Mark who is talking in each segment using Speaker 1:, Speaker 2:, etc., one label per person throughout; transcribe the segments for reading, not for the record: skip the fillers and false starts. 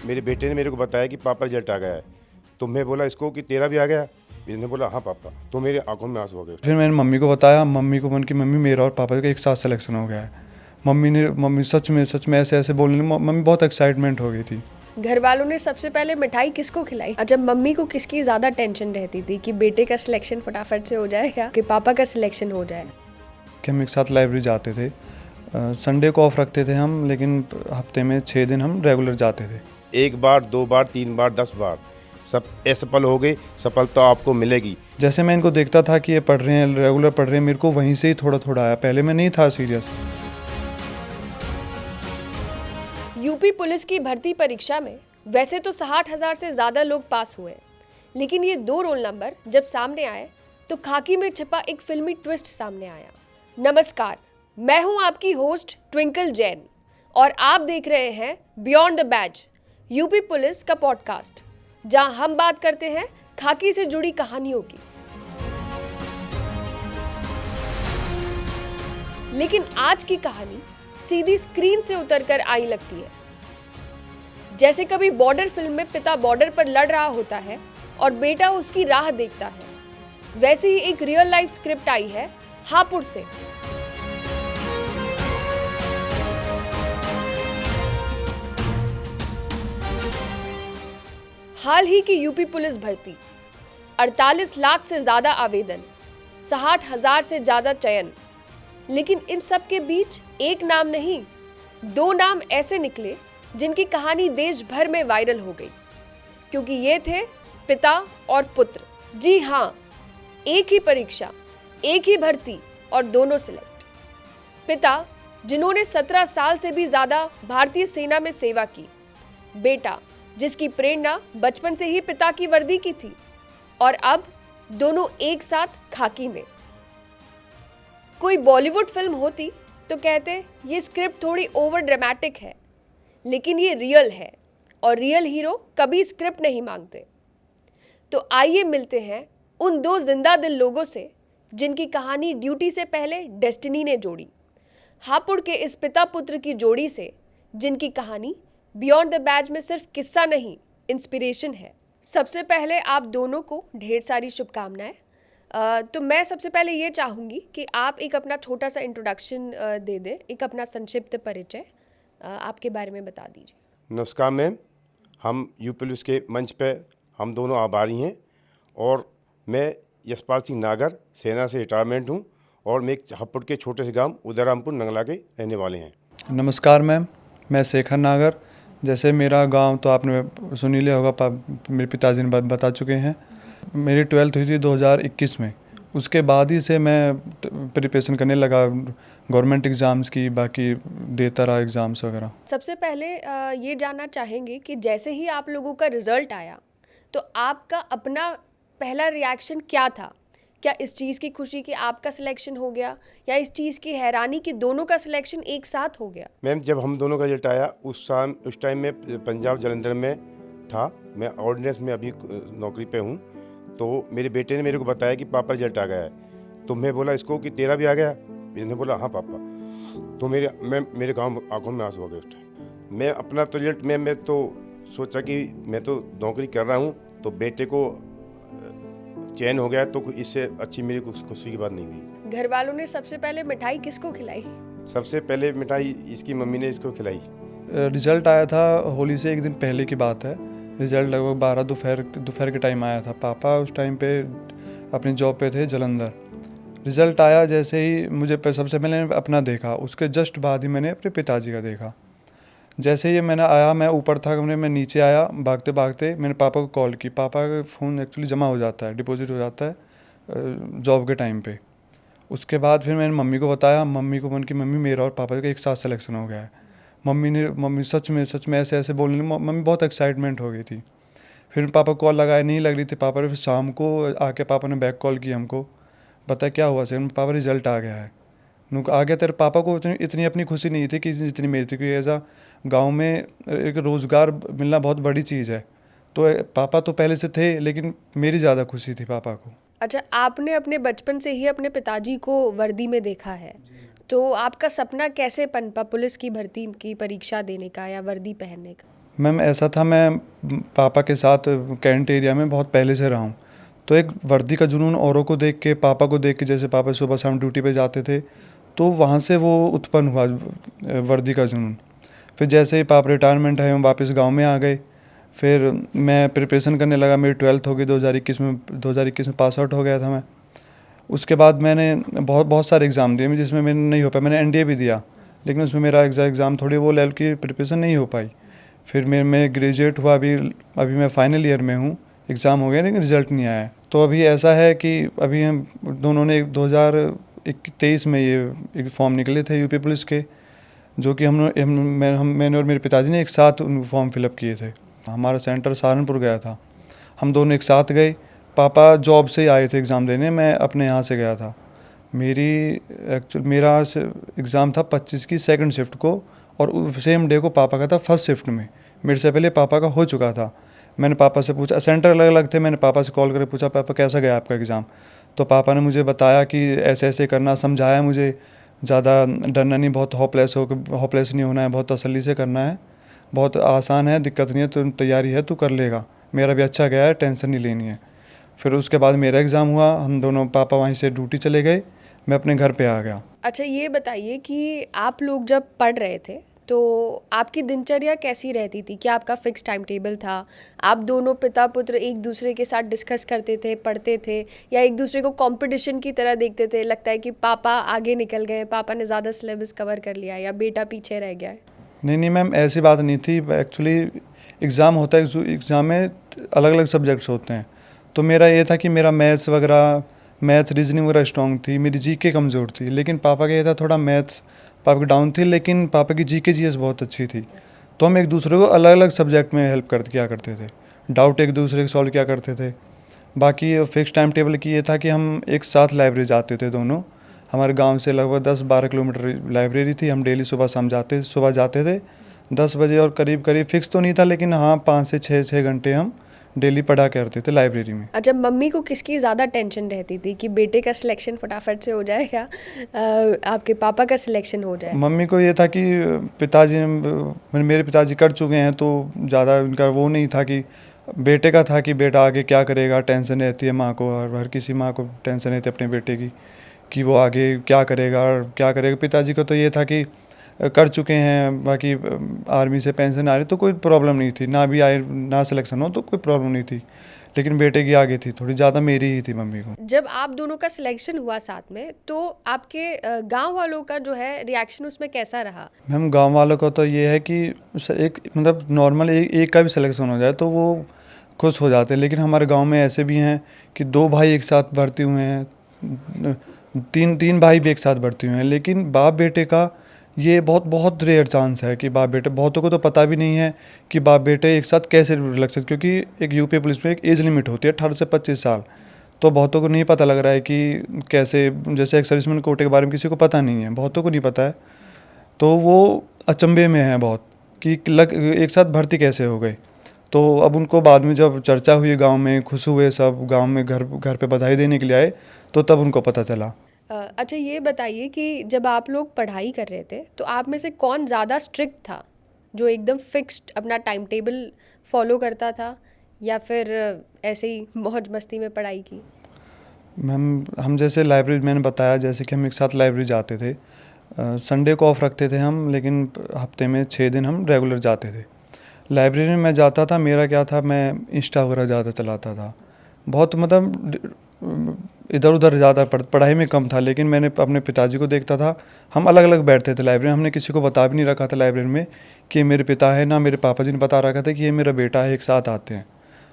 Speaker 1: मेरे बेटे ने मेरे को बताया कि पापा रिजल्ट आ गया है। तो मैं बोला इसको कि तेरा भी आ गया? इसने बोला हाँ पापा। तो मेरे आंखों में आंसू हो गए।
Speaker 2: फिर मैंने मम्मी को बताया, मम्मी को मन की मम्मी मेरा और पापा का एक साथ सिलेक्शन हो गया है। मम्मी सच में ऐसे ऐसे बोलने लगी। मम्मी बहुत एक्साइटमेंट हो गई थी।
Speaker 3: घर वालों ने सबसे पहले मिठाई किसको खिलाई? जब मम्मी को किसकी ज़्यादा टेंशन रहती थी कि बेटे का सिलेक्शन फटाफट से हो जाए या कि पापा का सिलेक्शन हो जाए?
Speaker 2: कि हम एक साथ लाइब्रेरी जाते थे। संडे को ऑफ रखते थे हम, लेकिन हफ्ते में 6 दिन हम रेगुलर जाते थे।
Speaker 1: 1 बार 2 बार 3 बार 10 बार सब असफल हो गए, सफलता आपको मिलेगी।
Speaker 2: जैसे मैं इनको देखता था कि ये पढ़ रहे हैं, रेगुलर पढ़ रहे हैं, मेरे को वहीं से ही थोड़ा थोड़ा आया। पहले मैं नहीं था सीरियस।
Speaker 3: यूपी पुलिस की भर्ती परीक्षा में वैसे तो 60,000 से ज़्यादा लोग पास हुए, लेकिन ये 2 रोल नंबर जब सामने आए तो खाकी में छिपा एक फिल्मी ट्विस्ट सामने आया। नमस्कार, मैं हूं आपकी होस्ट ट्विंकल जैन और आप देख रहे हैं beyond the badge, UP police का पॉडकास्ट, जहां हम बात करते हैं खाकी से जुड़ी कहानियों की। लेकिन आज की कहानी सीधी स्क्रीन से उतरकर आई लगती है। जैसे कभी बॉर्डर फिल्म में पिता बॉर्डर पर लड़ रहा होता है और बेटा उसकी राह देखता है, वैसे ही एक रियल लाइफ स्क्रिप्ट आई है हापुड़ से। हाल ही की यूपी पुलिस भर्ती, 48 लाख से ज्यादा आवेदन, 60,000 से ज्यादा चयन, लेकिन इन सब के बीच एक नाम नहीं, 2 नाम ऐसे निकले जिनकी कहानी देश भर में वायरल हो गई, क्योंकि ये थे पिता और पुत्र। जी हाँ, एक ही परीक्षा, एक ही भर्ती और दोनों सिलेक्ट। पिता जिन्होंने 17 साल से भी ज्यादा भारतीय सेना में सेवा की, बेटा जिसकी प्रेरणा बचपन से ही पिता की वर्दी की थी, और अब दोनों एक साथ खाकी में। कोई बॉलीवुड फिल्म होती तो कहते ये स्क्रिप्ट थोड़ी ओवर ड्रामेटिक है, लेकिन ये रियल है और रियल हीरो कभी स्क्रिप्ट नहीं मांगते। तो आइए मिलते हैं उन 2 जिंदा दिल लोगों से जिनकी कहानी ड्यूटी से पहले डेस्टिनी ने जोड़ी, हापुड़ के इस पिता पुत्र की जोड़ी से जिनकी कहानी बियॉन्ड द बैज में सिर्फ किस्सा नहीं, इंस्पिरेशन है। सबसे पहले आप दोनों को ढेर सारी शुभकामनाएं। तो मैं सबसे पहले ये चाहूँगी कि आप एक अपना छोटा सा इंट्रोडक्शन दे दें, एक अपना संक्षिप्त परिचय आपके बारे में बता दीजिए।
Speaker 1: नमस्कार मैम, हम यूपी पुलिस के मंच पे हम दोनों आभारी हैं। और मैं यशपाल सिंह नागर, सेना से रिटायरमेंट हूँ और मैं एक हापुड़ के छोटे से गांव उदयरामपुर नंगला के रहने वाले हैं।
Speaker 2: नमस्कार मैम, मैं शेखर नागर। जैसे मेरा गांव तो आपने सुन ही लिया होगा, मेरे पिताजी ने बता चुके हैं। मेरी 12th हुई थी 2021 में। उसके बाद ही से मैं प्रिपरेशन करने लगा गवर्नमेंट एग्ज़ाम्स की, बाकी देता रहा एग्ज़ाम्स वगैरह।
Speaker 3: सबसे पहले ये जानना चाहेंगे कि जैसे ही आप लोगों का रिजल्ट आया तो आपका अपना पहला रिएक्शन क्या था? क्या इस चीज़ की खुशी कि आपका सिलेक्शन हो गया, या इस चीज़ की हैरानी कि दोनों का सिलेक्शन एक साथ हो गया?
Speaker 1: मैम, जब हम दोनों का रिजल्ट आया उस टाइम में पंजाब जलंधर में था। मैं ऑर्डिनेंस में अभी नौकरी पे हूँ। तो मेरे बेटे ने मेरे को बताया कि पापा रिजल्ट आ गया है। तो मैं बोला इसको कि तेरा भी आ गया? इसने बोला हाँ पापा। तो मेरे गाँव आंखों में आंसू हो गए उस टाइम। मैं अपना तो रिजल्ट में मैं तो सोचा कि मैं तो नौकरी कर रहा हूँ, तो बेटे को चयन हो गया, तो इससे अच्छी मेरी खुशी की बात नहीं हुई।
Speaker 3: घर वालों ने सबसे पहले मिठाई किसको खिलाई?
Speaker 1: सबसे पहले मिठाई इसकी मम्मी ने इसको खिलाई।
Speaker 2: रिज़ल्ट आया था होली से एक दिन पहले की बात है। रिज़ल्ट लगभग 12 दोपहर के टाइम आया था। पापा उस टाइम पे अपनी जॉब पे थे जलंधर। रिज़ल्ट आया जैसे ही मुझे सबसे पहले अपना देखा, उसके जस्ट बाद ही मैंने अपने पिताजी का देखा। जैसे ही मैंने आया, मैं ऊपर था कमरे में, नीचे आया भागते भागते, मैंने पापा को कॉल की। पापा का फ़ोन एक्चुअली जमा हो जाता है, डिपॉजिट हो जाता है जॉब के टाइम पे। उसके बाद फिर मैंने मम्मी को बताया। मम्मी को मन की मम्मी मेरा और पापा का एक साथ सिलेक्शन हो गया है। मम्मी सच में ऐसे ऐसे बोलने लगी। मम्मी बहुत एक्साइटमेंट हो गई थी। फिर पापा कॉल लगाए, नहीं लग रही थी पापा ने। फिर शाम को आके पापा ने बैक कॉल की हमको, बताया क्या हुआ सर? पापा रिजल्ट आ गया है। आ गया। तेरे पापा को इतनी अपनी खुशी नहीं थी कि जितनी मेरी थी, क्योंकि ऐसा गांव में एक रोज़गार मिलना बहुत बड़ी चीज़ है। तो पापा तो पहले से थे, लेकिन मेरी ज़्यादा खुशी थी पापा को।
Speaker 3: अच्छा, आपने अपने बचपन से ही अपने पिताजी को वर्दी में देखा है, तो आपका सपना कैसे पनपा पुलिस की भर्ती की परीक्षा देने का या वर्दी पहनने का?
Speaker 2: मैम ऐसा था, मैं पापा के साथ कैंट एरिया में बहुत पहले से रहा हूँ। तो एक वर्दी का जुनून औरों को देख के, पापा को देख के, जैसे पापा सुबह शाम ड्यूटी पे जाते थे, तो वहाँ से वो उत्पन्न हुआ वर्दी का जुनून। फिर जैसे ही पापा रिटायरमेंट है, हम वापस गांव में आ गए। फिर मैं प्रिपरेशन करने लगा, मेरी 12th हो गई 2021 में पास आउट हो गया था मैं। उसके बाद मैंने बहुत बहुत सारे एग्ज़ाम दिए जिसमें मैंने नहीं हो पाया। मैंने एनडीए भी दिया, लेकिन उसमें मेरा एग्ज़ाम थोड़ी वो लेवल की प्रिपरेशन नहीं हो पाई। फिर मैं ग्रेजुएट हुआ, अभी मैं फाइनल ईयर में हूँ। एग्ज़ाम हो गया लेकिन रिज़ल्ट नहीं आया है। तो अभी ऐसा है कि अभी हम दोनों ने 2023 में ये एक फॉर्म निकले थे यूपी पुलिस के, जो कि मैंने और मेरे पिताजी ने एक साथ उन फॉर्म फिलअप किए थे। हमारा सेंटर सहारनपुर गया था, हम दोनों एक साथ गए। पापा जॉब से आए थे एग्ज़ाम देने, मैं अपने यहाँ से गया था। मेरा एग्ज़ाम था 25 की सेकंड शिफ्ट को, और सेम डे को पापा का था फर्स्ट शिफ्ट में। मेरे से पहले पापा का हो चुका था। मैंने पापा से पूछा, सेंटर अलग अलग थे, मैंने पापा से कॉल करके पूछा, पापा कैसा गया आपका एग्ज़ाम? तो पापा ने मुझे बताया कि ऐसे ऐसे करना, समझाया मुझे, ज़्यादा डरना नहीं, बहुत होपलेस नहीं होना है, बहुत तसल्ली से करना है, बहुत आसान है, दिक्कत नहीं है, तो तैयारी है, तू कर लेगा। मेरा भी अच्छा गया है, टेंशन नहीं लेनी है। फिर उसके बाद मेरा एग्ज़ाम हुआ, हम दोनों पापा वहीं से ड्यूटी चले गए, मैं अपने घर पे आ गया।
Speaker 3: अच्छा, ये बताइए कि आप लोग जब पढ़ रहे थे तो आपकी दिनचर्या कैसी रहती थी? क्या आपका फिक्स टाइम टेबल था? आप दोनों पिता पुत्र एक दूसरे के साथ डिस्कस करते थे, पढ़ते थे, या एक दूसरे को कंपटीशन की तरह देखते थे? लगता है कि पापा आगे निकल गए, पापा ने ज़्यादा सिलेबस कवर कर लिया, या बेटा पीछे रह गया है?
Speaker 2: नहीं मैम, ऐसी बात नहीं थी। एक्चुअली एग्ज़ाम होता है, एग्ज़ाम में अलग अलग सब्जेक्ट्स होते हैं। तो मेरा ये था कि मेरा मैथ रीजनिंग वगैरह स्ट्रॉन्ग थी, मेरी जीके कमज़ोर थी। लेकिन पापा का ये था, थोड़ा मैथ्स पापा की डाउन थी, लेकिन पापा की जीके जीएस बहुत अच्छी थी। तो हम एक दूसरे को अलग अलग सब्जेक्ट में हेल्प किया करते थे, डाउट एक दूसरे को सॉल्व किया करते थे। बाकी फिक्स टाइम टेबल की ये था कि हम एक साथ लाइब्रेरी जाते थे दोनों। हमारे गांव से लगभग 10-12 किलोमीटर लाइब्रेरी थी। हम डेली सुबह जाते थे 10 बजे, और करीब करीब फिक्स तो नहीं था, लेकिन हाँ 5 से 6 घंटे हम डेली पढ़ा करते थे लाइब्रेरी में।
Speaker 3: अच्छा, मम्मी को किसकी ज़्यादा टेंशन रहती थी कि बेटे का सिलेक्शन फटाफट से हो जाए, या आपके पापा का सिलेक्शन हो जाए?
Speaker 2: मम्मी को ये था कि मेरे पिताजी कर चुके हैं, तो ज़्यादा उनका वो नहीं था। कि बेटे का था कि बेटा आगे क्या करेगा, टेंशन रहती है माँ को, और हर किसी माँ को टेंशन रहती है अपने बेटे की कि वो आगे क्या करेगा और क्या करेगा। पिताजी को तो ये था कि कर चुके हैं, बाकी आर्मी से पेंशन आ रही, तो कोई प्रॉब्लम नहीं थी, ना भी आए ना सिलेक्शन हो तो कोई प्रॉब्लम नहीं थी। लेकिन बेटे की आगे थी, थोड़ी ज़्यादा मेरी ही थी मम्मी को।
Speaker 3: जब आप दोनों का सिलेक्शन हुआ साथ में, तो आपके गांव वालों का जो है रिएक्शन उसमें कैसा रहा?
Speaker 2: मैम, गांव वालों का तो ये है कि एक मतलब नॉर्मल एक का भी सिलेक्शन हो जाए तो वो खुश हो जाते हैं। लेकिन हमारे गांव में ऐसे भी हैं कि 2 भाई एक साथ भर्ती हुए हैं, तीन भाई भी एक साथ भर्ती हुए हैं। लेकिन बाप बेटे का ये बहुत बहुत रेयर चांस है कि बाप बेटे, बहुतों को तो पता भी नहीं है कि बाप बेटे एक साथ कैसे लग सकते, क्योंकि एक यूपी पुलिस में एक एज लिमिट होती है 18 से 25 साल। तो बहुतों को नहीं पता लग रहा है कि कैसे, जैसे एक सर्विसमैन कोटे के बारे में किसी को पता नहीं है, बहुतों को नहीं पता है। तो वो अचंभे में है बहुत कि एक साथ भर्ती कैसे हो गए। तो अब उनको बाद में जब चर्चा हुई गांव में, खुश हुए सब, गांव में घर पे बधाई देने के लिए आए, तो तब उनको पता चला।
Speaker 3: अच्छा, ये बताइए कि जब आप लोग पढ़ाई कर रहे थे तो आप में से कौन ज़्यादा स्ट्रिक्ट था, जो एकदम फिक्स्ड अपना टाइम टेबल फॉलो करता था, या फिर ऐसे ही मौज मस्ती में पढ़ाई की?
Speaker 2: मैम, हम जैसे लाइब्रेरी, मैंने बताया जैसे कि हम एक साथ लाइब्रेरी जाते थे। संडे को ऑफ रखते थे हम, लेकिन हफ्ते में 6 दिन हम रेगुलर जाते थे लाइब्रेरी में। मैं जाता था, मेरा क्या था, मैं इंस्टा वगैरह ज़्यादा चलाता था, बहुत मतलब इधर उधर ज़्यादा पढ़ाई में कम था। लेकिन मैंने अपने पिताजी को देखता था, हम अलग अलग बैठते थे लाइब्रेरी। हमने किसी को बता भी नहीं रखा था लाइब्रेरी में कि ये मेरे पिता है, ना मेरे पापा जी ने बता रखा था कि ये मेरा बेटा है, एक साथ आते हैं।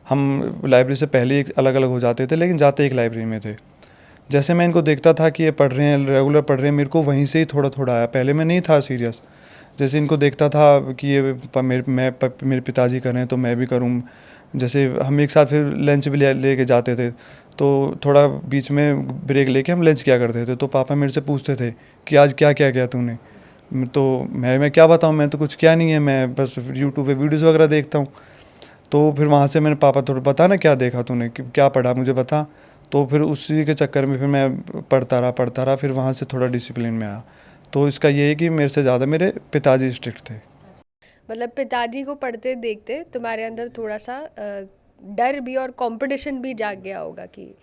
Speaker 2: हम लाइब्रेरी से पहले ही अलग अलग हो जाते थे, लेकिन जाते एक लाइब्रेरी में थे। जैसे मैं इनको देखता था कि ये पढ़ रहे हैं, रेगुलर पढ़ रहे हैं, मेरे को वहीं से ही थोड़ा थोड़ा आया। पहले मैं नहीं था सीरियस, जैसे इनको देखता था कि ये मेरे पिताजी कर रहे हैं तो मैं भी करूँ। जैसे हम एक साथ फिर लंच भी लेके जाते थे, तो थोड़ा बीच में ब्रेक लेके हम लंच किया करते थे। तो पापा मेरे से पूछते थे कि आज क्या क्या किया तूने। तो मैं क्या बताऊँ, मैं तो कुछ किया नहीं है, मैं बस यूट्यूब पे वीडियोज़ वगैरह देखता हूँ। तो फिर वहाँ से मैंने, पापा थोड़ा बता ना क्या देखा तूने, क्या पढ़ा, मुझे बता। तो फिर उसी के चक्कर में फिर मैं पढ़ता रहा, फिर वहाँ से थोड़ा डिसिप्लिन में आया। तो इसका ये है कि मेरे से ज़्यादा मेरे पिताजी स्ट्रिक्ट थे।
Speaker 3: मतलब पिताजी को पढ़ते देखते तुम्हारे अंदर थोड़ा सा डर भी और कंपटीशन भी जाग गया होगा कि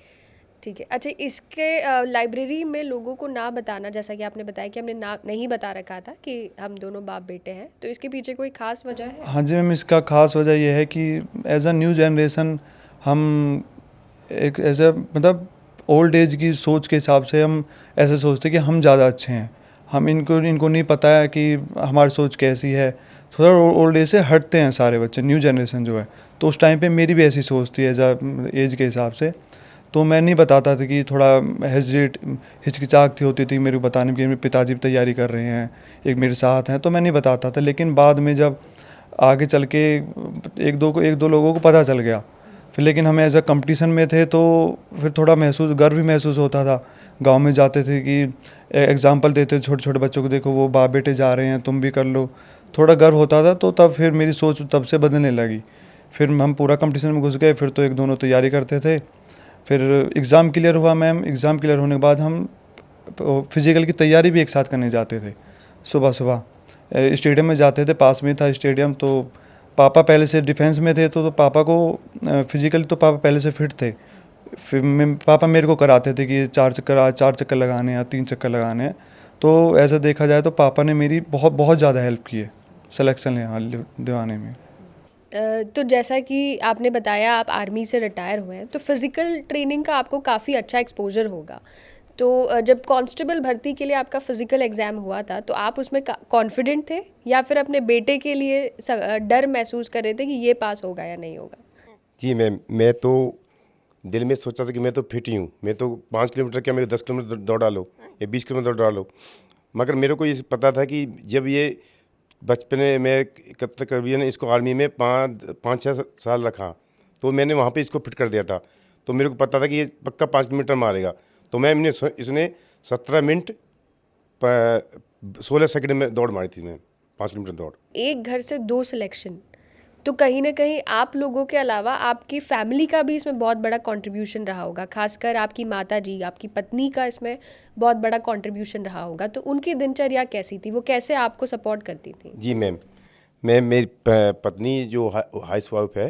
Speaker 3: ठीक है। अच्छा, इसके लाइब्रेरी में लोगों को ना बताना, जैसा कि आपने बताया कि हमने ना नहीं बता रखा था कि हम दोनों बाप बेटे हैं, तो इसके पीछे कोई खास वजह है?
Speaker 2: हाँ जी मैम, इसका ख़ास वजह यह है कि एज अ न्यू जनरेशन हम एक एज अ मतलब ओल्ड एज की सोच के हिसाब से हम ऐसे सोचते हैं कि हम ज़्यादा अच्छे हैं। हम इनको नहीं पता है कि हमारी सोच कैसी है। थोड़ा ओल्ड एज से हटते हैं सारे बच्चे, न्यू जनरेशन जो है। तो उस टाइम पे मेरी भी ऐसी सोच थी एज अ एज के हिसाब से। तो मैं नहीं बताता था कि थोड़ा हिचकिचाहट होती थी मेरे को बताने में कि मेरे पिताजी भी तैयारी कर रहे हैं, एक मेरे साथ हैं, तो मैं नहीं बताता था। लेकिन बाद में जब आगे चल के एक दो लोगों को पता चल गया फिर, लेकिन हम एज अ कंपटीशन में थे तो फिर थोड़ा गर्व भी महसूस होता था। गांव में जाते थे कि एग्जाम्पल देते छोटे छोटे बच्चों को, देखो वो बाप बेटे जा रहे हैं, तुम भी कर लो, थोड़ा गर्व होता था। तो तब फिर मेरी सोच तब से बदलने लगी। फिर हम पूरा कंपटीशन में घुस गए। फिर तो एक दोनों तैयारी करते थे। फिर एग्ज़ाम क्लियर हुआ मैम। एग्ज़ाम क्लियर होने के बाद हम फिज़िकल की तैयारी भी एक साथ करने जाते थे। सुबह सुबह स्टेडियम में जाते थे, पास में था स्टेडियम। तो पापा पहले से डिफेंस में थे, तो पापा को फिज़िकली तो पापा पहले से फिट थे। फिर पापा मेरे को कराते थे कि 4 चक्कर लगाने या 3 चक्कर लगाने हैं। तो ऐसा देखा जाए तो पापा ने मेरी बहुत बहुत ज़्यादा हेल्प की है सिलेक्शन दिवाने में।
Speaker 3: तो जैसा कि आपने बताया आप आर्मी से रिटायर हुए हैं, तो फिज़िकल ट्रेनिंग का आपको काफ़ी अच्छा एक्सपोजर होगा। तो जब कांस्टेबल भर्ती के लिए आपका फ़िज़िकल एग्ज़ाम हुआ था, तो आप उसमें कॉन्फिडेंट थे या फिर अपने बेटे के लिए डर महसूस कर रहे थे कि ये पास होगा या नहीं होगा?
Speaker 1: जी मैम, मैं तो दिल में सोचा था कि मैं तो फिट ही हूँ। मैं तो 5 किलोमीटर क्या, मेरे 10 किलोमीटर दौड़ डालो या 20 किलोमीटर दौड़ डालो। मगर मेरे को ये पता था कि जब ये बचपने में तकरीबन इसको आर्मी में 5-6 साल रखा, तो मैंने वहाँ पे इसको फिट कर दिया था। तो मेरे को पता था कि ये पक्का 5 किलोमीटर मारेगा। तो इसने 17 मिनट 16 सेकंड में दौड़ मारी थी, मैं 5 किलोमीटर दौड़।
Speaker 3: एक घर से 2 सिलेक्शन, तो कहीं ना कहीं आप लोगों के अलावा आपकी फैमिली का भी इसमें बहुत बड़ा कंट्रीब्यूशन रहा होगा। खासकर आपकी माता जी, आपकी पत्नी का इसमें बहुत बड़ा कंट्रीब्यूशन रहा होगा। तो उनकी दिनचर्या कैसी थी? वो कैसे आपको सपोर्ट करती थी?
Speaker 1: जी मैम, मेरी पत्नी जो हाउस वाइफ है,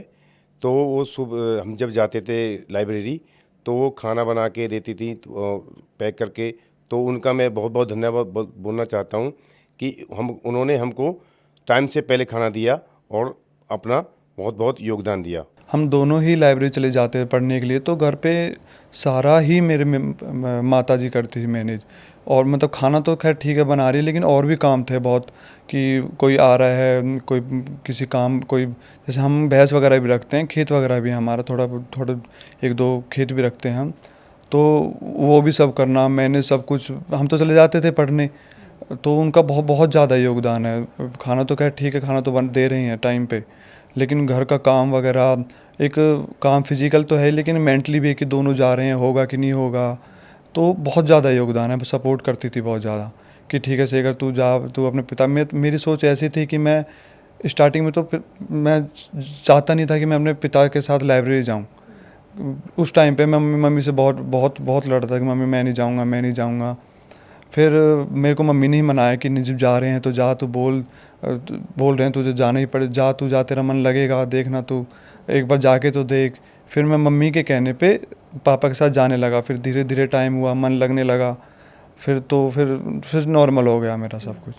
Speaker 1: तो वो सुबह हम जब जाते थे लाइब्रेरी, तो वो खाना बना के देती थी, पैक करके। तो उनका मैं बहुत बहुत धन्यवाद बोलना चाहता हूँ कि उन्होंने हमको टाइम से पहले खाना दिया और अपना बहुत बहुत योगदान दिया।
Speaker 2: हम दोनों ही लाइब्रेरी चले जाते थे पढ़ने के लिए। तो घर पे सारा ही मेरे माता जी करती थी मैनेज। और मतलब खाना तो खैर ठीक है बना रही है, लेकिन और भी काम थे बहुत कि कोई आ रहा है, कोई किसी काम, कोई जैसे हम भैंस वगैरह भी रखते हैं, खेत वगैरह भी हमारा थोड़ा 1-2 खेत भी रखते हैं हम। तो वो भी सब करना, मैंने सब कुछ, हम तो चले जाते थे पढ़ने। तो उनका बहुत बहुत ज़्यादा योगदान है। खाना तो खैर ठीक है, खाना तो दे रही हैं टाइम पे, लेकिन घर का काम वगैरह, एक काम फिजिकल तो है लेकिन मेंटली भी है कि दोनों जा रहे हैं, होगा कि नहीं होगा। तो बहुत ज़्यादा योगदान है। सपोर्ट करती थी बहुत ज़्यादा कि ठीक है शेखर तू जा, तू अपने पिता। मेरी सोच ऐसी थी कि मैं स्टार्टिंग में तो मैं चाहता नहीं था कि मैं अपने पिता के साथ लाइब्रेरी जाऊँ। उस टाइम पे मैं मम्मी से बहुत बहुत बहुत लड़ता था कि मम्मी मैं नहीं जाऊँगा, मैं नहीं जाऊँगा। फिर मेरे को मम्मी ने ही मनाया कि नहीं, जब जा रहे हैं तो जा, तू बोल रहे हैं तुझे जाना ही पड़े, जा तू जा, तेरा मन लगेगा, देखना तू एक बार जाके तो देख। फिर मैं मम्मी के कहने पे पापा के साथ जाने लगा। फिर धीरे धीरे टाइम हुआ, मन लगने लगा। फिर नॉर्मल हो गया मेरा सब कुछ।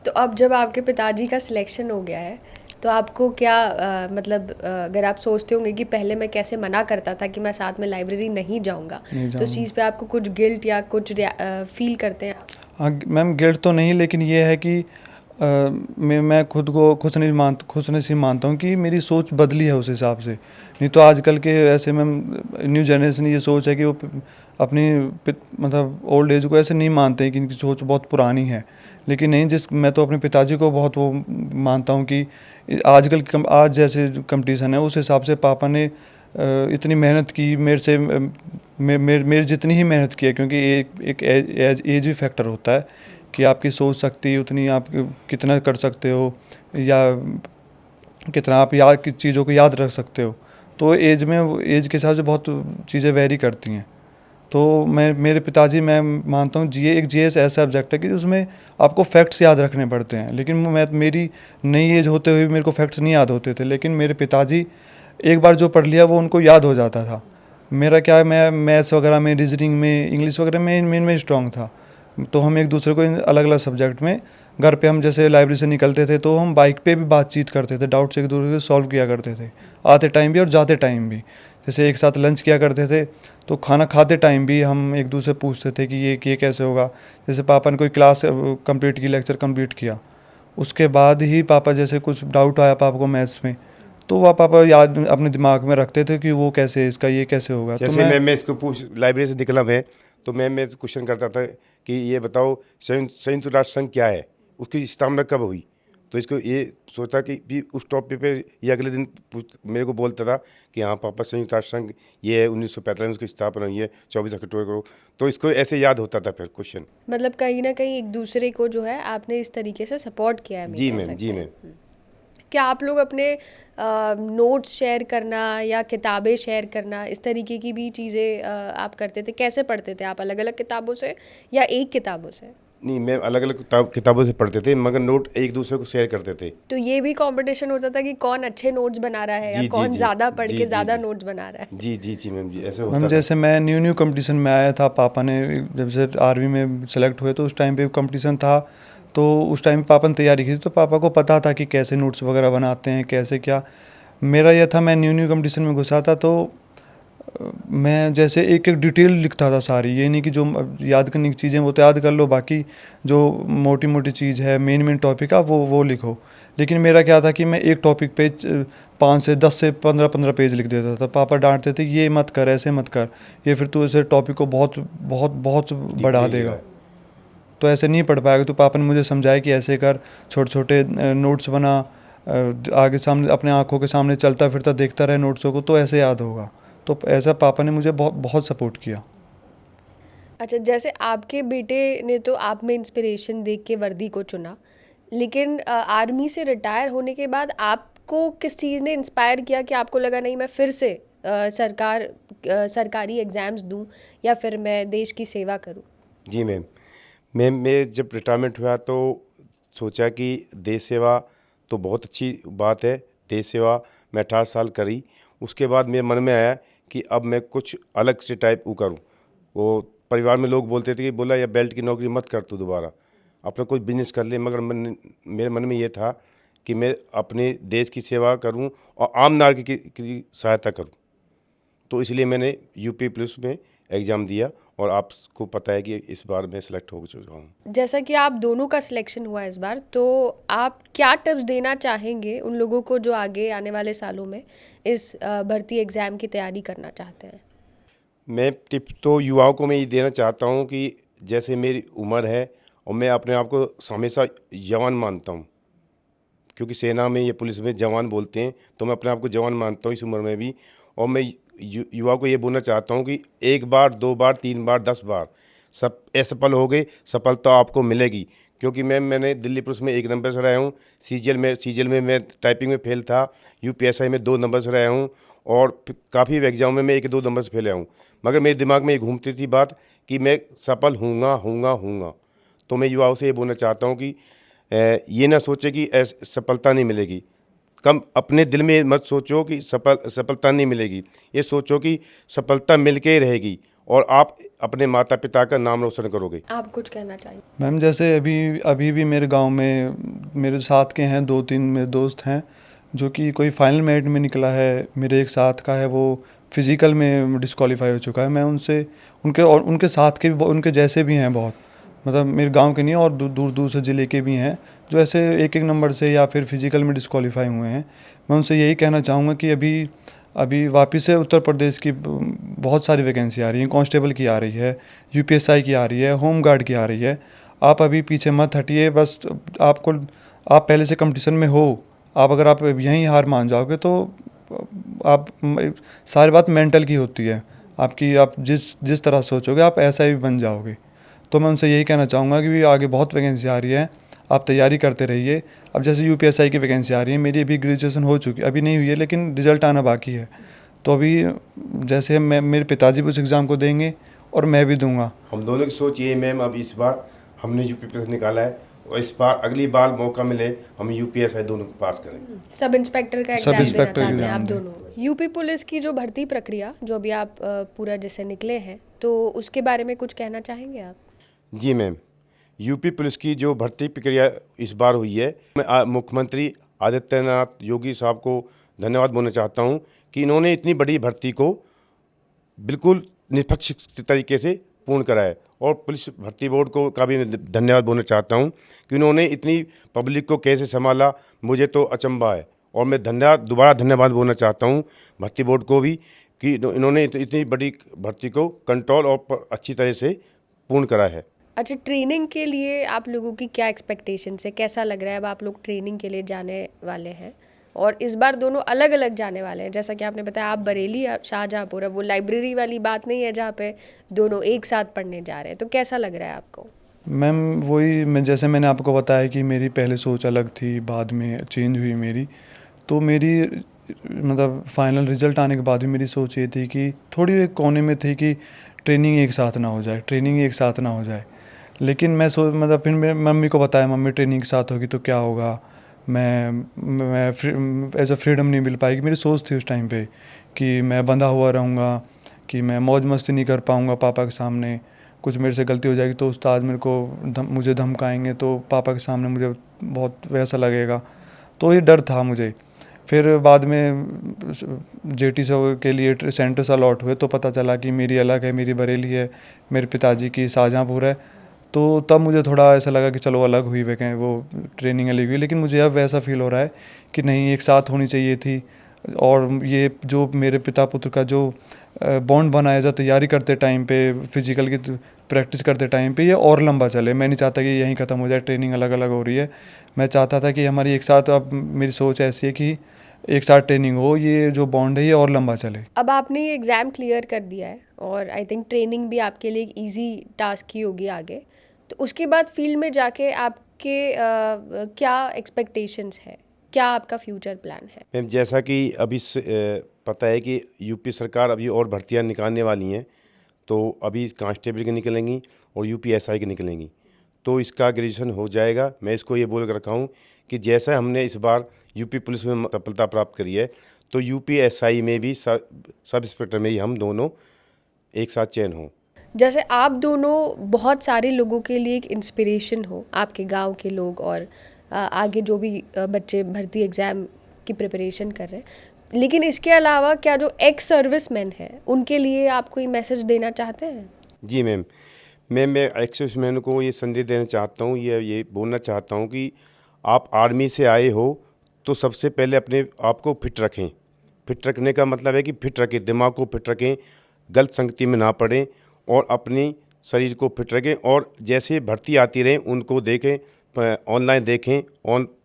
Speaker 3: तो अब जब आपके पिताजी का सिलेक्शन हो गया है, तो आपको क्या मतलब अगर आप सोचते होंगे कि पहले मैं कैसे मना करता था कि मैं साथ में लाइब्रेरी नहीं जाऊंगा, तो इस चीज़ पे आपको कुछ गिल्ट या कुछ फील करते हैं?
Speaker 2: हाँ मैम, गिल्ट तो नहीं, लेकिन ये है कि मैं खुद को खुश नसीब मानता हूँ कि मेरी सोच बदली है उस हिसाब से। नहीं तो आजकल के ऐसे मैम न्यू जनरेशन ये सोच है कि वो अपनी मतलब ओल्ड एज को ऐसे नहीं मानते हैं कि इनकी सोच बहुत पुरानी है। लेकिन नहीं, मैं तो अपने पिताजी को बहुत वो मानता हूँ कि आज जैसे कंपटीशन है उस हिसाब से पापा ने इतनी मेहनत की मेरे से, मेरे जितनी ही मेहनत की है। क्योंकि एक एज भी फैक्टर होता है कि आपकी सोच शक्ति उतनी, आप कितना कर सकते हो या कितना आप चीज़ों को याद रख सकते हो। तो एज के हिसाब से बहुत चीज़ें वेरी करती हैं। तो मेरे पिताजी, मैं मानता हूँ एक जीएस ऐसा सब्जेक्ट है कि उसमें आपको फैक्ट्स याद रखने पड़ते हैं, लेकिन मेरी नई एज होते हुए मेरे को फैक्ट्स नहीं याद होते थे, लेकिन मेरे पिताजी एक बार जो पढ़ लिया वो उनको याद हो जाता था। मेरा क्या है, मैं मैथ्स वगैरह में, रीजनिंग में, इंग्लिश वगैरह में इनमें स्ट्रॉन्ग था। तो हम एक दूसरे को अलग अलग सब्जेक्ट में, घर पे हम जैसे लाइब्रेरी से निकलते थे तो हम बाइक पे भी बातचीत करते थे, डाउट्स एक दूसरे से सॉल्व किया करते थे, आते टाइम भी और जाते टाइम भी। जैसे एक साथ लंच किया करते थे तो खाना खाते टाइम भी हम एक दूसरे पूछते थे कि ये कैसे होगा। जैसे पापा ने कोई क्लास कंप्लीट की, लेक्चर कंप्लीट किया, उसके बाद ही पापा जैसे कुछ डाउट आया पापा को मैथ्स में, तो वह पापा याद अपने दिमाग में रखते थे कि वो कैसे, इसका ये कैसे होगा। तो
Speaker 1: जैसे मैं इसको लाइब्रेरी से निकला मैं, तो मैं क्वेश्चन करता था कि ये बताओ संयुक्त राष्ट्र संघ क्या है, उसकी स्थापना कब हुई। तो इसको ये सोचा कि भी उस टॉपिक पे ये अगले दिन मेरे को बोलता था कि हाँ पापा, संयुक्त राष्ट्र संघ ये है 1945 में उसकी स्थापना हुई है 24 अक्टूबर को। तो इसको ऐसे याद होता था फिर क्वेश्चन।
Speaker 3: मतलब कहीं ना कहीं एक दूसरे को जो है आपने इस तरीके से सपोर्ट किया है।
Speaker 1: जी मैम, जी मैम।
Speaker 3: क्या आप लोग अपने नोट्स शेयर करना या किताबें शेयर करना, इस तरीके की भी चीज़ें आप करते थे? कैसे पढ़ते थे आप, अलग अलग किताबों से या एक किताबों से?
Speaker 1: नहीं, मैं अलग अलग किताबों से पढ़ते थे, मगर नोट एक दूसरे को शेयर करते थे।
Speaker 3: तो ये भी कंपटीशन होता था कि कौन अच्छे नोट्स बना रहा है या कौन ज़्यादा पढ़ के ज़्यादा नोट्स बना रहा है?
Speaker 1: जी जी जी मैम जी, ऐसे होता
Speaker 2: मैम
Speaker 1: था।
Speaker 2: जैसे मैं न्यू कंपटीशन में आया था, पापा ने जब से आर्मी में सेलेक्ट हुए तो उस टाइम पे कंपटीशन था, तो उस टाइम पापा ने तैयारी की थी, तो पापा को पता था कि कैसे नोट्स वगैरह बनाते हैं, कैसे क्या। मेरा यह था, मैं न्यू कंपटीशन में घुसा था तो मैं जैसे एक एक डिटेल लिखता था सारी। ये नहीं कि जो याद करने की चीज़ें वो तो याद कर लो, बाकी जो मोटी मोटी चीज़ है, मेन टॉपिक है वो लिखो। लेकिन मेरा क्या था कि मैं एक टॉपिक पे 5 से 10 से 15 पेज लिख देता था। पापा डांटते थे ये मत कर, ऐसे मत कर, ये फिर तू ऐसे टॉपिक को बहुत बहुत बहुत बढ़ा देगा, तो ऐसे नहीं पढ़ पाएगा। तो पापा ने मुझे समझाया कि ऐसे कर, छोटे छोटे नोट्स बना, आगे सामने अपने आँखों के सामने चलता फिरता देखता रहे नोट्सों को, तो ऐसे याद होगा। तो ऐसा पापा ने मुझे बहुत बहुत सपोर्ट किया।
Speaker 3: अच्छा, जैसे आपके बेटे ने तो आप में इंस्पिरेशन देख के वर्दी को चुना, लेकिन आर्मी से रिटायर होने के बाद आपको किस चीज़ ने इंस्पायर किया कि आपको लगा नहीं मैं फिर से सरकारी एग्ज़ाम्स दूं या फिर मैं देश की सेवा करूं?
Speaker 1: जी मैम, मैं जब रिटायरमेंट हुआ तो सोचा कि देश सेवा तो बहुत अच्छी बात है, देश सेवा मैं 18 साल करी। उसके बाद मेरे मन में आया कि अब मैं कुछ अलग से टाइप वो करूँ। वो परिवार में लोग बोलते थे कि बोला या बेल्ट की नौकरी मत कर तू दोबारा, अपना कोई बिजनेस कर ले, मगर मेरे मन में ये था कि मैं अपने देश की सेवा करूं और आम नागरिक की सहायता करूं। तो इसलिए मैंने यूपी पुलिस में एग्ज़ाम दिया और आपको पता है कि इस बार मैं सिलेक्ट हो चुका हूँ।
Speaker 3: जैसा कि आप दोनों का सिलेक्शन हुआ इस बार, तो आप क्या टिप्स देना चाहेंगे उन लोगों को जो आगे आने वाले सालों में इस भर्ती एग्ज़ाम की तैयारी करना चाहते हैं?
Speaker 1: मैं टिप्स तो युवाओं को मैं ये देना चाहता हूँ कि जैसे मेरी उम्र है और मैं अपने आप को हमेशा जवान मानता हूँ, क्योंकि सेना में या पुलिस में जवान बोलते हैं, तो मैं अपने आप को जवान मानता हूँ इस उम्र में भी। और मैं युवा को ये बोलना चाहता हूँ कि एक बार, 2 बार, 3 बार, 10 बार सब असफल हो गए, सफलता आपको मिलेगी। क्योंकि मैंने दिल्ली पुलिस में 1 नंबर से रहा हूँ, सीजीएल में मैं टाइपिंग में फेल था, यूपीएसआई में 2 नंबर से रहा हूँ और काफ़ी एग्जाम में मैं 1-2 नंबर से फेल आया हूँ। मगर मेरे दिमाग में ये घूमती थी बात कि मैं सफल हूँगा। तो मैं युवाओं से ये बोलना चाहता हूँ कि ये ना सोचे कि सफलता नहीं मिलेगी। कम अपने दिल में मत सोचो कि सफलता नहीं मिलेगी, ये सोचो कि सफलता मिल के ही रहेगी और आप अपने माता पिता का नाम रोशन करोगे।
Speaker 3: आप कुछ कहना चाहिए?
Speaker 2: मैम जैसे अभी भी मेरे गांव में मेरे साथ के हैं 2-3 मेरे दोस्त हैं जो कि कोई फाइनल मेरिट में निकला है। मेरे एक साथ का है वो फिज़िकल में डिस्क्वालीफाई हो चुका है। मैं उनसे उनके साथ के भी उनके जैसे भी हैं बहुत, मतलब मेरे गांव के नहीं और दूर से ज़िले के भी हैं जो ऐसे 1-1 नंबर से या फिर फिज़िकल में डिस्क्वालीफाई हुए हैं। मैं उनसे यही कहना चाहूँगा कि अभी वापस से उत्तर प्रदेश की बहुत सारी वैकेंसी आ रही हैं, कांस्टेबल की आ रही है, यूपीएसआई की आ रही है, होम गार्ड की आ रही है। आप अभी पीछे मत हटिए, बस आप पहले से कंपटीशन में हो। अगर आप यहीं हार मान जाओगे तो आप सारी बात मेंटल की होती है आपकी, आप जिस तरह सोचोगे आप ऐसा ही बन जाओगे। तो मैं उनसे यही कहना चाहूँगा कि आगे बहुत वैकेंसी आ रही है, आप तैयारी करते रहिए। अब जैसे यूपीएसआई की वैकेंसी आ रही है, मेरी अभी ग्रेजुएशन हो चुकी है, अभी नहीं हुई है लेकिन रिज़ल्ट आना बाकी है। तो अभी जैसे मेरे पिताजी भी उस एग्ज़ाम को देंगे और मैं भी दूंगा।
Speaker 1: हम दोनों की सोच ये है मैम, अब इस बार हमने यूपी पुलिस निकाला है और इस बार अगली बार मौका मिले हम यूपीएसआई दोनों को पास करें।
Speaker 3: सब इंस्पेक्टर का
Speaker 2: सब
Speaker 3: एग्जाम देना
Speaker 2: इंस्पेक्टर
Speaker 3: चाहते हैं
Speaker 2: एग्जाम
Speaker 3: आप
Speaker 2: दें।
Speaker 3: दोनों। यूपी पुलिस की जो भर्ती प्रक्रिया जो अभी आप पूरा जैसे निकले हैं, तो उसके बारे में कुछ कहना चाहेंगे आप?
Speaker 1: जी मैम, यूपी पुलिस की जो भर्ती प्रक्रिया इस बार हुई है, मैं मुख्यमंत्री आदित्यनाथ योगी साहब को धन्यवाद बोलना चाहता हूं कि इन्होंने इतनी बड़ी भर्ती को बिल्कुल निष्पक्ष तरीके से पूर्ण करा है। और पुलिस भर्ती बोर्ड को का भी मैं धन्यवाद बोलना चाहता हूं कि उन्होंने इतनी पब्लिक को कैसे संभाला, मुझे तो अचंभा है। और मैं दोबारा धन्यवाद बोलना चाहता हूं भर्ती बोर्ड को भी कि इन्होंने इतनी बड़ी भर्ती को कंट्रोल और अच्छी तरह से पूर्ण करा है।
Speaker 3: अच्छा, ट्रेनिंग के लिए आप लोगों की क्या एक्सपेक्टेशंस है? कैसा लग रहा है अब आप लोग ट्रेनिंग के लिए जाने वाले हैं और इस बार दोनों अलग अलग जाने वाले हैं? जैसा कि आपने बताया आप बरेली, आप शाहजहाँपुर, अब वो लाइब्रेरी वाली बात नहीं है जहाँ पे दोनों एक साथ पढ़ने जा रहे हैं, तो कैसा लग रहा है आपको?
Speaker 2: मैम वही जैसे मैंने आपको बताया कि मेरी पहले सोच अलग थी, बाद में चेंज हुई मेरी। तो मेरी मतलब फाइनल रिजल्ट आने के बाद भी मेरी सोच ये थी कि थोड़ी एक कोने में थी कि ट्रेनिंग एक साथ ना हो जाए। लेकिन मैं फिर मेरे मम्मी को बताया, मम्मी ट्रेनिंग के साथ होगी तो क्या होगा, मैं एज अ फ्रीडम नहीं मिल पाएगी। मेरी सोच थी उस टाइम पे कि मैं बंधा हुआ रहूँगा, कि मैं मौज मस्ती नहीं कर पाऊँगा पापा के सामने, कुछ मेरे से गलती हो जाएगी तो उस्ताद मेरे को मुझे धमकाएंगे तो पापा के सामने मुझे बहुत वैसा लगेगा। तो ये डर था मुझे। फिर बाद में जेटी के लिए सेंटर से अलॉट हुए तो पता चला कि मेरी अलग है, मेरी बरेली है, मेरे पिताजी की शाहजहाँपुर है। तो तब मुझे थोड़ा ऐसा लगा कि चलो अलग हुई वो ट्रेनिंग अलग हुई। लेकिन मुझे अब ऐसा फील हो रहा है कि नहीं, एक साथ होनी चाहिए थी। और ये जो मेरे पिता पुत्र का जो बॉन्ड बनाया जा तैयारी करते टाइम पे, फिजिकल की प्रैक्टिस करते टाइम पे, ये और लंबा चले। मैं नहीं चाहता कि यहीं ख़त्म हो जाए, ट्रेनिंग अलग अलग हो रही है। मैं चाहता था कि हमारी एक साथ, अब मेरी सोच ऐसी है कि एक साथ ट्रेनिंग हो, ये जो बॉन्ड है ये और लंबा चले।
Speaker 3: अब आपने ये एग्ज़ाम क्लियर कर दिया है और आई थिंक ट्रेनिंग भी आपके लिए एक ईजी टास्क ही होगी आगे, तो उसके बाद फील्ड में जाके आपके क्या एक्सपेक्टेशंस है, क्या आपका फ्यूचर प्लान है?
Speaker 1: मैम जैसा कि अभी पता है कि यूपी सरकार अभी और भर्तियां निकालने वाली हैं, तो अभी कांस्टेबल की निकलेंगी और यूपीएसआई की निकलेंगी, तो इसका ग्रेजुएशन हो जाएगा। मैं इसको ये बोल कर रखा हूँ कि जैसा हमने इस बार यूपी पुलिस में सफलता प्राप्त करी है, तो यूपीएसआई में भी सब इंस्पेक्टर में ही हम दोनों एक साथ चयन हों।
Speaker 3: जैसे आप दोनों बहुत सारे लोगों के लिए एक इंस्पिरेशन हो, आपके गांव के लोग और आगे जो भी बच्चे भर्ती एग्ज़ाम की प्रिपरेशन कर रहे हैं, लेकिन इसके अलावा क्या जो एक्स सर्विसमैन हैं उनके लिए आप कोई मैसेज देना चाहते हैं?
Speaker 1: जी मैम, मैं एक्स सर्विसमैन को ये संदेश देना चाहता हूँ, ये बोलना चाहता हूँ कि आप आर्मी से आए हो तो सबसे पहले अपने आप को फिट रखें। फिट रखने का मतलब है कि फिट रखें, दिमाग को फिट रखें, गलत संगति में ना पड़ें और अपनी शरीर को फिट रखें। और जैसे भर्ती आती रहें उनको देखें, ऑनलाइन देखें,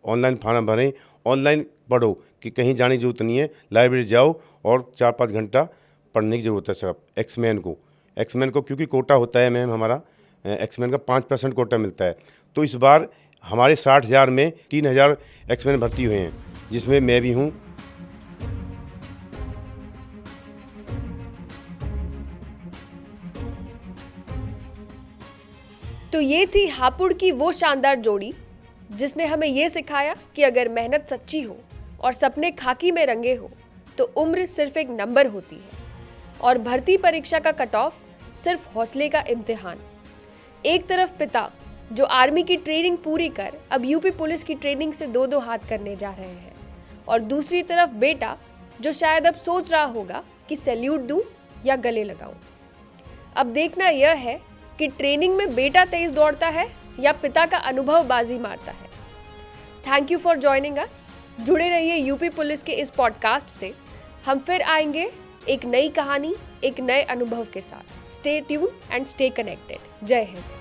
Speaker 1: ऑनलाइन फॉर्म भरें, ऑनलाइन पढ़ो, कि कहीं जाने की जरूरत नहीं है, लाइब्रेरी जाओ और 4-5 घंटा पढ़ने की ज़रूरत है सिर्फ एक्समैन को क्योंकि कोटा होता है मैम, हमारा एक्समैन का 5% कोटा मिलता है। तो इस बार हमारे 60,000 में 3,000 एक्समैन भर्ती हुए हैं, जिसमें मैं भी हूँ।
Speaker 3: तो ये थी हापुड़ की वो शानदार जोड़ी जिसने हमें ये सिखाया कि अगर मेहनत सच्ची हो और सपने खाकी में रंगे हो तो उम्र सिर्फ एक नंबर होती है और भर्ती परीक्षा का कट ऑफ सिर्फ हौसले का इम्तिहान। एक तरफ पिता जो आर्मी की ट्रेनिंग पूरी कर अब यूपी पुलिस की ट्रेनिंग से दो हाथ करने जा रहे हैं और दूसरी तरफ बेटा जो शायद अब सोच रहा होगा कि सैल्यूट दूं या गले लगाऊं। अब देखना यह है कि ट्रेनिंग में बेटा तेज दौड़ता है या पिता का अनुभव बाजी मारता है। Thank you for joining us. जुड़े रहिए यूपी पुलिस के इस पॉडकास्ट से। हम फिर आएंगे एक नई कहानी, एक नए अनुभव के साथ। Stay tune and stay connected. जय हिंद।